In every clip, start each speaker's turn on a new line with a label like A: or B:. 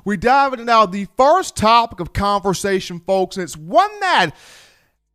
A: we dive into now the first topic of conversation, folks, and it's one that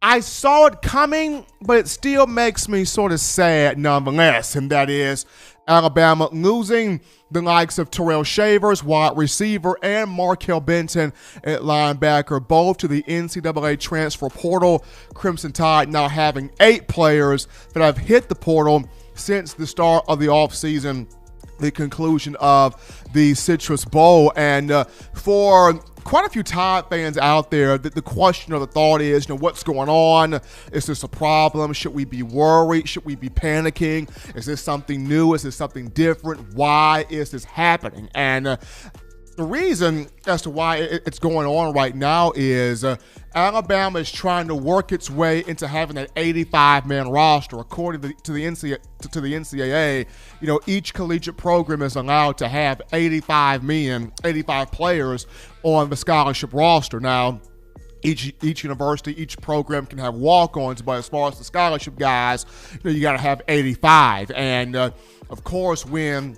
A: I saw it coming, but it still makes me sort of sad nonetheless, and that is Alabama losing the likes of Tyrell Shavers, wide receiver, and Markail Benton at linebacker, both to the NCAA transfer portal. Crimson Tide now having 8 players that have hit the portal since the start of the offseason, the conclusion of the Citrus Bowl. And for quite a few Tide fans out there, the question or the thought is, what's going on? Is this a problem? Should we be worried? Should we be panicking? Is this something new? Is this something different? Why is this happening? And the reason as to why it's going on right now is Alabama is trying to work its way into having an 85-man roster. According to the NCAA, each collegiate program is allowed to have 85 players on the scholarship roster. Now, each university, each program can have walk-ons, but as far as the scholarship guys, you got to have 85. And of course, when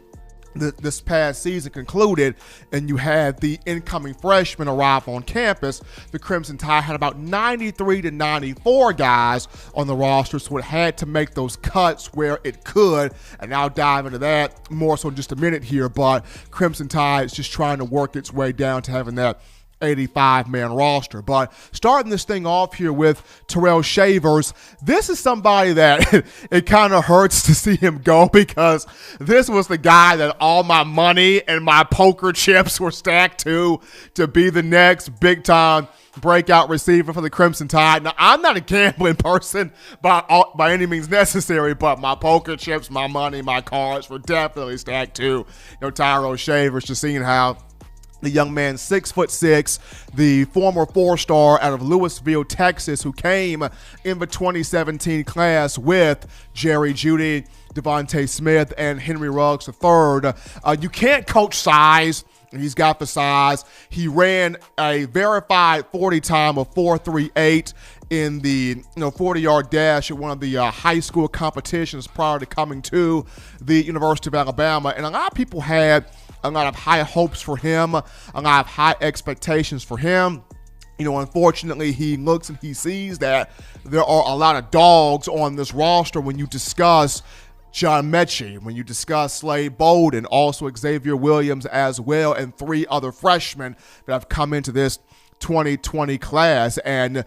A: this past season concluded and you had the incoming freshmen arrive on campus, the Crimson Tide had about 93 to 94 guys on the roster, so it had to make those cuts where it could, and I'll dive into that more so in just a minute here. But Crimson Tide is just trying to work its way down to having that 85-man roster. But starting this thing off here with Tyrell Shavers, this is somebody that it kind of hurts to see him go, because this was the guy that all my money and my poker chips were stacked to be the next big-time breakout receiver for the Crimson Tide. Now, I'm not a gambling person by any means necessary, but my poker chips, my money, my cards were definitely stacked to Tyrell Shavers, just seeing how the young man, 6'6", the former 4-star out of Lewisville, Texas, who came in the 2017 class with Jerry Jeudy, Devontae Smith, and Henry Ruggs III. You can't coach size. He's got the size. He ran a verified 40 time of 4.38 in the 40-yard dash at one of the high school competitions prior to coming to the University of Alabama. And a lot of people had a lot of high hopes for him, a lot of high expectations for him. Unfortunately, he looks and he sees that there are a lot of dogs on this roster when you discuss John Mechie, when you discuss Slade Bolden, also Xavier Williams as well, and 3 other freshmen that have come into this 2020 class. And,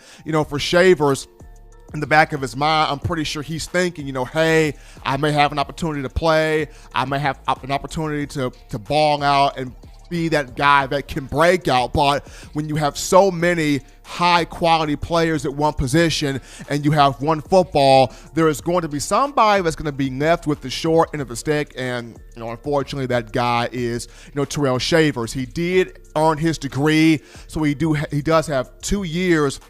A: for Shavers, in the back of his mind, I'm pretty sure he's thinking, hey, I may have an opportunity to play. I may have an opportunity to ball out and be that guy that can break out. But when you have so many high-quality players at one position and you have one football, there is going to be somebody that's going to be left with the short end of the stick. And, unfortunately, that guy is, Tyrell Shavers. He did earn his degree, so he does have 2 years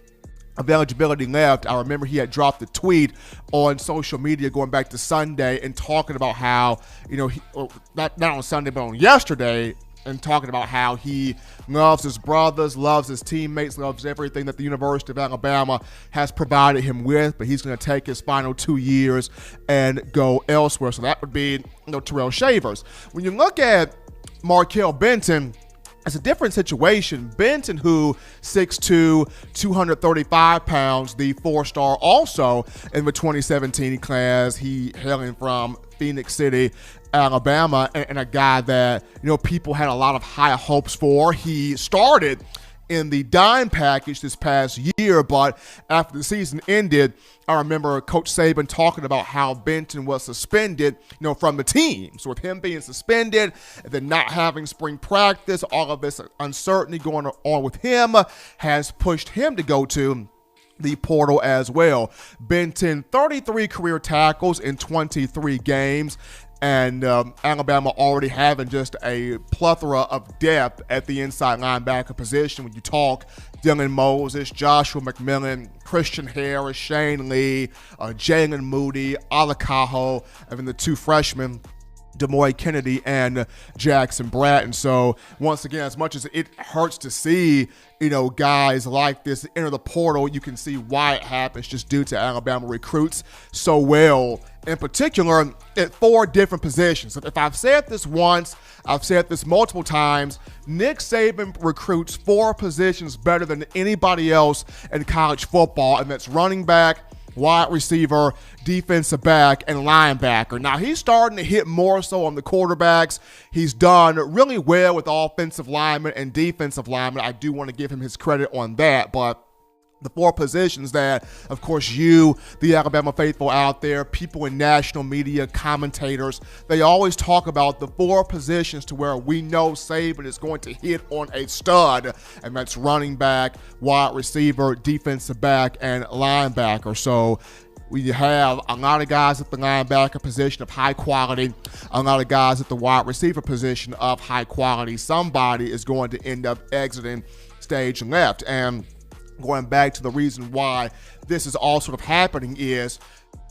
A: of eligibility left. I remember he had dropped a tweet on social media going back to Sunday and talking about how, not on Sunday, but on yesterday, and talking about how he loves his brothers, loves his teammates, loves everything that the University of Alabama has provided him with, but he's going to take his final 2 years and go elsewhere. So that would be, Tyrell Shavers. When you look at Markail Benton, it's a different situation. Benton, who 6'2", 235 pounds, the 4-star also in the 2017 class. He hailing from Phoenix City, Alabama, and a guy that, people had a lot of high hopes for. He started in the dime package this past year, but after the season ended, I remember Coach Saban talking about how Benton was suspended, from the team. So with him being suspended and then not having spring practice, all of this uncertainty going on with him has pushed him to go to the portal as well. Benton, 33 career tackles in 23 games. And Alabama already having just a plethora of depth at the inside linebacker position. When you talk Dylan Moses, Joshua McMillan, Christian Harris, Shane Lee, Jalen Moody, Alakaho, and then the 2 freshmen Demoy Kennedy and Jackson Bratton. So once again, as much as it hurts to see, guys like this enter the portal, you can see why it happens just due to Alabama recruits so well, in particular at 4 different positions. If I've said this once, I've said this multiple times, Nick Saban recruits 4 positions better than anybody else in college football, and that's running back, wide receiver, defensive back, and linebacker. Now, he's starting to hit more so on the quarterbacks. He's done really well with offensive linemen and defensive linemen. I do want to give him his credit on that, but the 4 positions that, of course, you, the Alabama faithful out there, people in national media, commentators, they always talk about the 4 positions to where we know Saban is going to hit on a stud, and that's running back, wide receiver, defensive back, and linebacker. So we have a lot of guys at the linebacker position of high quality, a lot of guys at the wide receiver position of high quality. Somebody is going to end up exiting stage left. And going back to the reason why this is all sort of happening is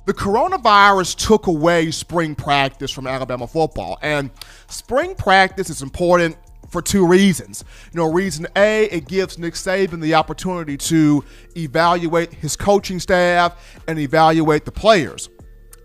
A: the coronavirus took away spring practice from Alabama football. And spring practice is important for 2 reasons. Reason A, it gives Nick Saban the opportunity to evaluate his coaching staff and evaluate the players.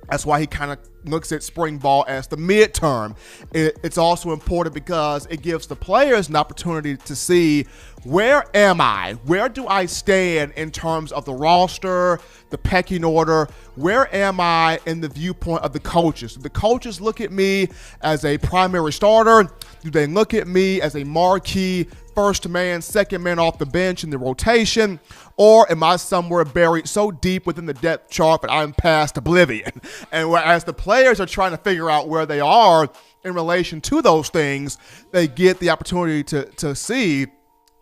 A: That's why he kind of looks at spring ball as the midterm. It's also important because it gives the players an opportunity to see, where am I? Where do I stand in terms of the roster, the pecking order? Where am I in the viewpoint of the coaches? Do the coaches look at me as a primary starter? Do they look at me as a marquee first man, second man off the bench in the rotation? Or am I somewhere buried so deep within the depth chart that I'm past oblivion? And as the players are trying to figure out where they are in relation to those things, they get the opportunity to see,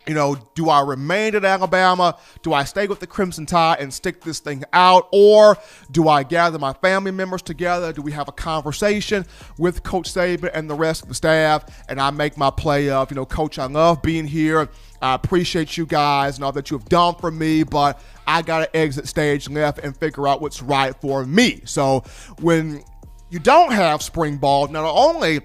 A: do I remain at Alabama? Do I stay with the Crimson Tide and stick this thing out? Or do I gather my family members together? Do we have a conversation with Coach Saban and the rest of the staff? And I make my play of, Coach, I love being here. I appreciate you guys and all that you have done for me, but I got to exit stage left and figure out what's right for me. So when you don't have spring ball, not only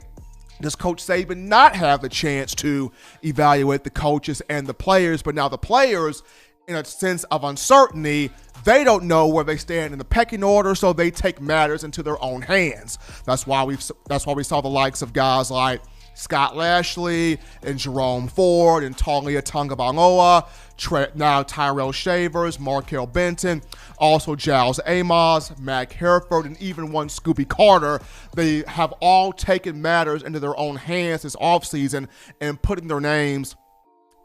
A: does Coach Saban not have the chance to evaluate the coaches and the players, but now the players, in a sense of uncertainty, they don't know where they stand in the pecking order, so they take matters into their own hands. That's why we saw the likes of guys like Scott Lashley and Jerome Ford and Talia Tungabaloa, now Tyrell Shavers, Markail Benton, also Giles Amos, Mac Hereford, and even one Scooby Carter. They have all taken matters into their own hands this offseason and putting their names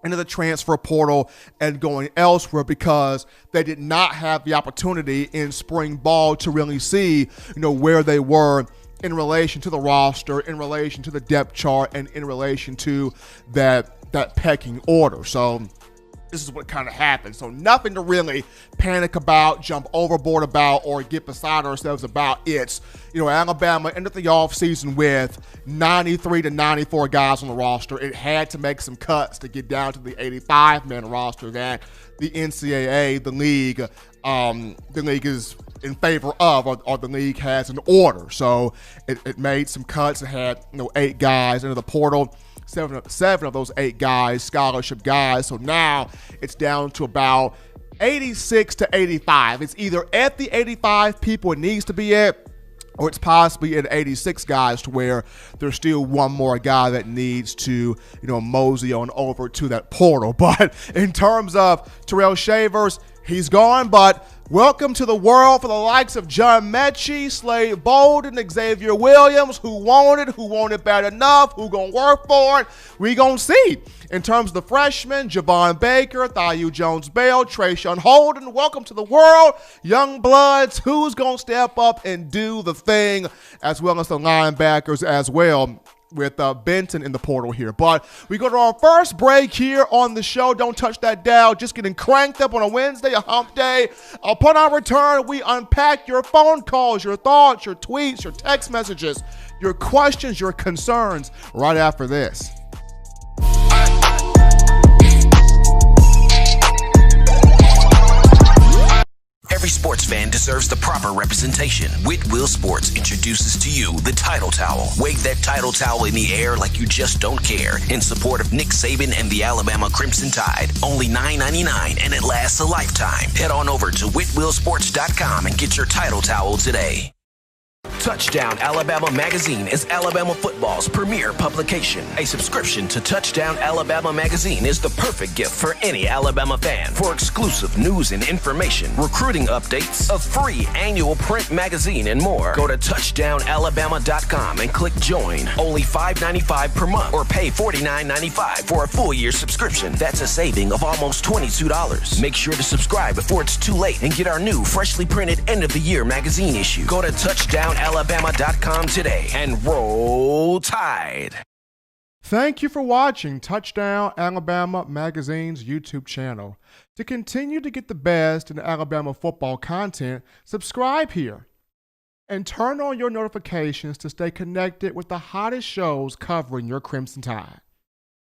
A: into the transfer portal and going elsewhere because they did not have the opportunity in spring ball to really see, where they were in relation to the roster, in relation to the depth chart, and in relation to that pecking order. So this is what kind of happened. So nothing to really panic about, jump overboard about, or get beside ourselves about. It's, Alabama ended the offseason with 93 to 94 guys on the roster. It had to make some cuts to get down to the 85-man roster that the NCAA, the league is in favor of, or the league has an order. So it made some cuts. It had 8 guys into the portal. Seven of those 8 guys, scholarship guys. So now it's down to about 86 to 85. It's either at the 85 people it needs to be at, or it's possibly at 86 guys to where there's still one more guy that needs to, mosey on over to that portal. But in terms of Tyrell Shavers, he's gone, but welcome to the world for the likes of John Mechie, Slade Bolden, Xavier Williams. Who wanted bad enough, who gonna work for it? We gonna see. In terms of the freshmen, Javon Baker, Thayou Jones-Bell, Trayshawn Holden, welcome to the world. Young bloods, who's gonna step up and do the thing, as well as the linebackers as well, with Benton in the portal here. But we go to our first break here on the show. Don't touch that dial. Just getting cranked up on a Wednesday, a hump day. Upon our return, we unpack your phone calls, your thoughts, your tweets, your text messages, your questions, your concerns right after this.
B: Every sports fan deserves the proper representation. Whitwell Sports introduces to you the Title Towel. Wave that Title Towel in the air like you just don't care in support of Nick Saban and the Alabama Crimson Tide. Only $9.99 and it lasts a lifetime. Head on over to whitwellsports.com and get your Title Towel today. Touchdown Alabama Magazine is Alabama football's premier publication. A subscription to Touchdown Alabama Magazine is the perfect gift for any Alabama fan. For exclusive news and information, recruiting updates, a free annual print magazine, and more, go to touchdownalabama.com and click join. Only $5.95 per month or pay $49.95 for a full year subscription. That's a saving of almost $22. Make sure to subscribe before it's too late and get our new freshly printed end of the year magazine issue. Go to touchdownalabama.com today and roll Tide.
A: Thank you for watching Touchdown Alabama Magazine's YouTube channel. To continue to get the best in Alabama football content, subscribe here and turn on your notifications to stay connected with the hottest shows covering your Crimson Tide.